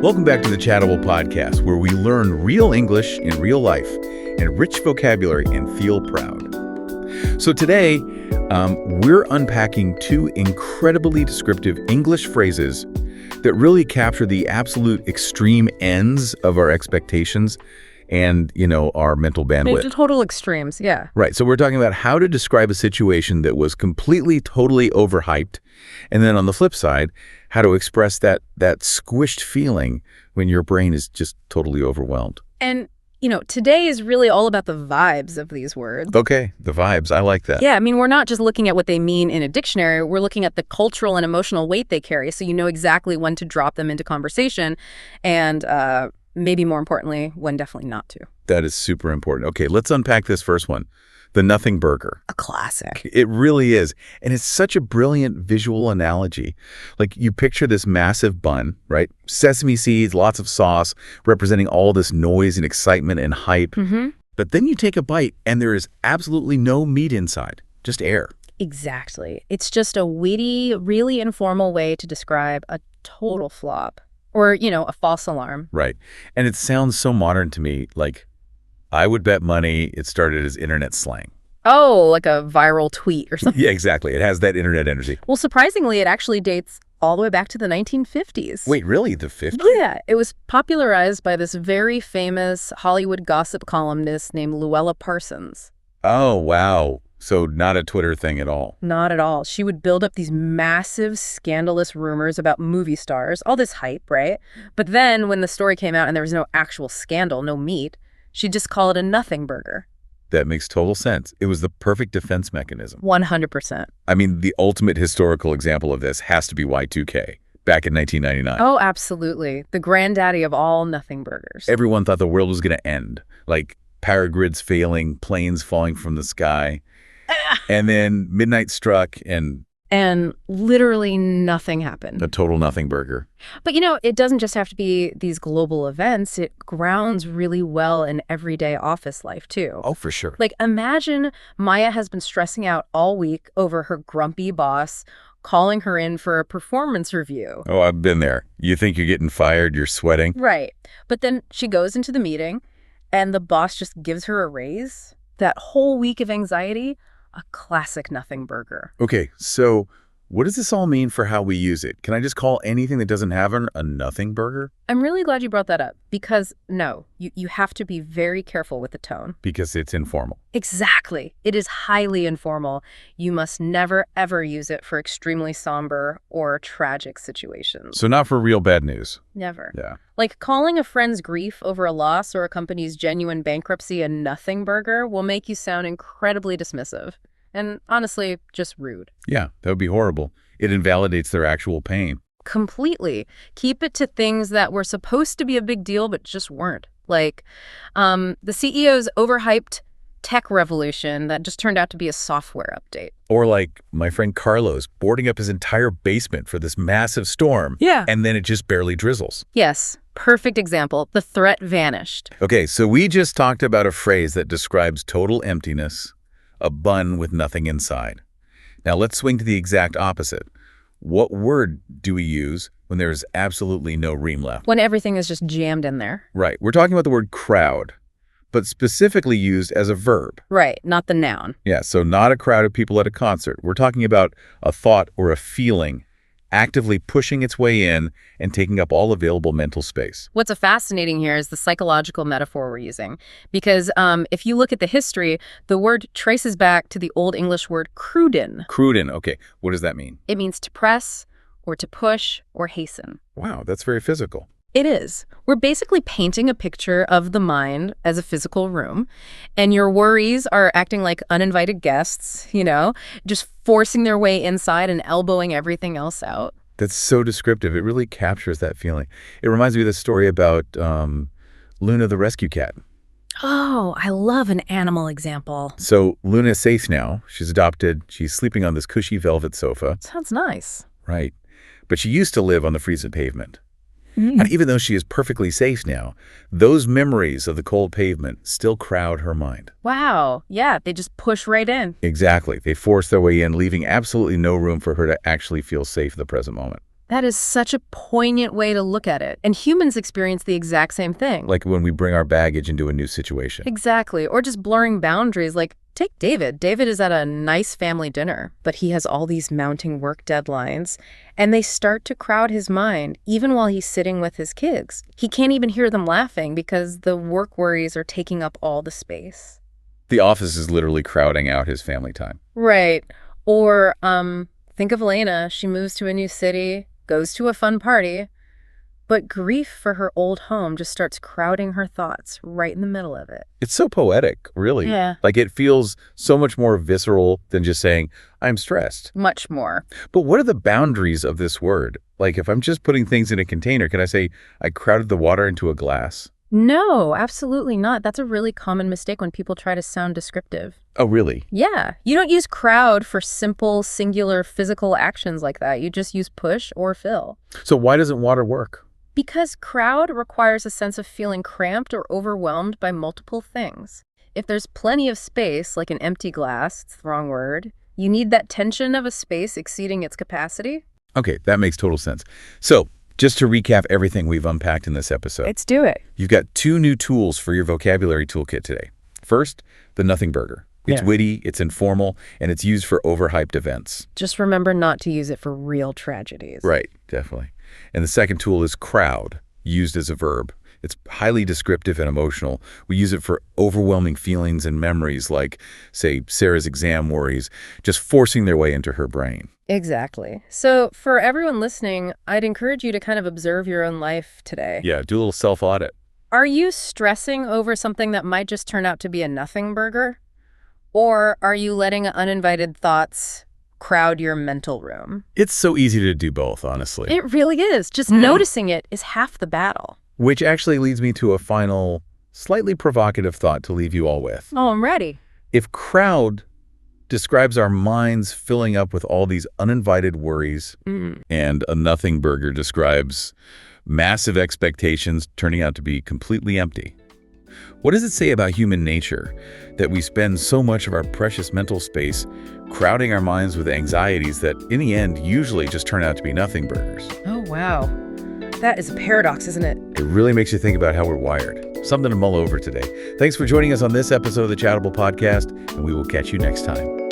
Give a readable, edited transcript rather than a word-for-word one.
Welcome back to the Chattable podcast, where we learn real English in real life and rich vocabulary and feel proud. So today, we're unpacking two incredibly descriptive English phrases that really capture the absolute extreme ends of our expectations and, our mental bandwidth. The total extremes, yeah. Right. So we're talking about how to describe a situation that was completely, totally overhyped. And then on the flip side, how to express that squished feeling when your brain is just totally overwhelmed. And, today is really all about the vibes of these words. Okay, the vibes. I like that. Yeah, we're not just looking at what they mean in a dictionary. We're looking at the cultural and emotional weight they carry, so you know exactly when to drop them into conversation and maybe more importantly, when definitely not to. That is super important. Okay, let's unpack this first one. The nothing burger. A classic. It really is. And it's such a brilliant visual analogy. Like, you picture this massive bun, right? Sesame seeds, lots of sauce, representing all this noise and excitement and hype. Mm-hmm. But then you take a bite and there is absolutely no meat inside, just air. Exactly. It's just a witty, really informal way to describe a total flop. Or, a false alarm. Right. And it sounds so modern to me, like, I would bet money it started as internet slang. Oh, like a viral tweet or something. Yeah, exactly. It has that internet energy. Well, surprisingly, it actually dates all the way back to the 1950s. Wait, really? The 50s? Yeah. It was popularized by this very famous Hollywood gossip columnist named Luella Parsons. Oh, wow. So not a Twitter thing at all. Not at all. She would build up these massive, scandalous rumors about movie stars, all this hype, right? But then when the story came out and there was no actual scandal, no meat, she'd just call it a nothing burger. That makes total sense. It was the perfect defense mechanism. 100%. I mean, the ultimate historical example of this has to be Y2K, back in 1999. Oh, absolutely. The granddaddy of all nothing burgers. Everyone thought the world was going to end, like power grids failing, planes falling from the sky. And then midnight struck and literally nothing happened. A total nothing burger. But, it doesn't just have to be these global events. It grounds really well in everyday office life, too. Oh, for sure. Like, imagine Maya has been stressing out all week over her grumpy boss calling her in for a performance review. Oh, I've been there. You think you're getting fired, you're sweating. Right. But then she goes into the meeting and the boss just gives her a raise. That whole week of anxiety, a classic nothing burger. Okay, so what does this all mean for how we use it? Can I just call anything that doesn't have a nothing burger? I'm really glad you brought that up because, no, you have to be very careful with the tone. Because it's informal. Exactly. It is highly informal. You must never, ever use it for extremely somber or tragic situations. So not for real bad news. Never. Yeah. Like calling a friend's grief over a loss or a company's genuine bankruptcy a nothing burger will make you sound incredibly dismissive. And honestly, just rude. Yeah, that would be horrible. It invalidates their actual pain. Completely. Keep it to things that were supposed to be a big deal but just weren't. Like the CEO's overhyped tech revolution that just turned out to be a software update. Or like my friend Carlos boarding up his entire basement for this massive storm. Yeah. And then it just barely drizzles. Yes. Perfect example. The threat vanished. Okay, so we just talked about a phrase that describes total emptiness, a bun with nothing inside. Now let's swing to the exact opposite. What word do we use when there is absolutely no ream left? When everything is just jammed in there. Right. We're talking about the word crowd, but specifically used as a verb. Right, not the noun. Yeah, so not a crowd of people at a concert. We're talking about a thought or a feeling actively pushing its way in and taking up all available mental space. What's fascinating here is the psychological metaphor we're using. Because if you look at the history, the word traces back to the Old English word cruden. Cruden, okay. What does that mean? It means to press or to push or hasten. Wow, that's very physical. It is. We're basically painting a picture of the mind as a physical room, and your worries are acting like uninvited guests, just forcing their way inside and elbowing everything else out. That's so descriptive. It really captures that feeling. It reminds me of this story about Luna the rescue cat. Oh, I love an animal example. So Luna's safe now. She's adopted. She's sleeping on this cushy velvet sofa. Sounds nice. Right. But she used to live on the freezing pavement. And even though she is perfectly safe now, those memories of the cold pavement still crowd her mind. Wow. Yeah, they just push right in. Exactly. They force their way in, leaving absolutely no room for her to actually feel safe at the present moment. That is such a poignant way to look at it. And humans experience the exact same thing. Like when we bring our baggage into a new situation. Exactly. Or just blurring boundaries. Like, take David. David is at a nice family dinner, but he has all these mounting work deadlines, and they start to crowd his mind, even while he's sitting with his kids. He can't even hear them laughing because the work worries are taking up all the space. The office is literally crowding out his family time. Right. Or think of Elena. She moves to a new city, goes to a fun party, but grief for her old home just starts crowding her thoughts right in the middle of it. It's so poetic, really. Yeah. Like it feels so much more visceral than just saying, I'm stressed. Much more. But what are the boundaries of this word? Like if I'm just putting things in a container, can I say I crowded the water into a glass? No, absolutely not. That's a really common mistake when people try to sound descriptive. Oh, really? Yeah. You don't use crowd for simple, singular physical actions like that. You just use push or fill. So why doesn't water work? Because crowd requires a sense of feeling cramped or overwhelmed by multiple things. If there's plenty of space, like an empty glass, it's the wrong word, you need that tension of a space exceeding its capacity. Okay, that makes total sense. So just to recap everything we've unpacked in this episode. Let's do it. You've got 2 new tools for your vocabulary toolkit today. First, the nothing burger. It's witty, it's informal, and it's used for overhyped events. Just remember not to use it for real tragedies. Right, definitely. And the second tool is crowd, used as a verb. It's highly descriptive and emotional. We use it for overwhelming feelings and memories like, say, Sarah's exam worries, just forcing their way into her brain. Exactly. So for everyone listening, I'd encourage you to kind of observe your own life today. Yeah, do a little self-audit. Are you stressing over something that might just turn out to be a nothing burger? Or are you letting uninvited thoughts crowd your mental room? It's so easy to do both, honestly. It really is. Just noticing it is half the battle. Which actually leads me to a final, slightly provocative thought to leave you all with. Oh, I'm ready. If crowd describes our minds filling up with all these uninvited worries, and a nothing burger describes massive expectations turning out to be completely empty, what does it say about human nature that we spend so much of our precious mental space crowding our minds with anxieties that, in the end, usually just turn out to be nothing burgers? Oh, wow. That is a paradox, isn't it? It really makes you think about how we're wired. Something to mull over today. Thanks for joining us on this episode of the Chattable Podcast, and we will catch you next time.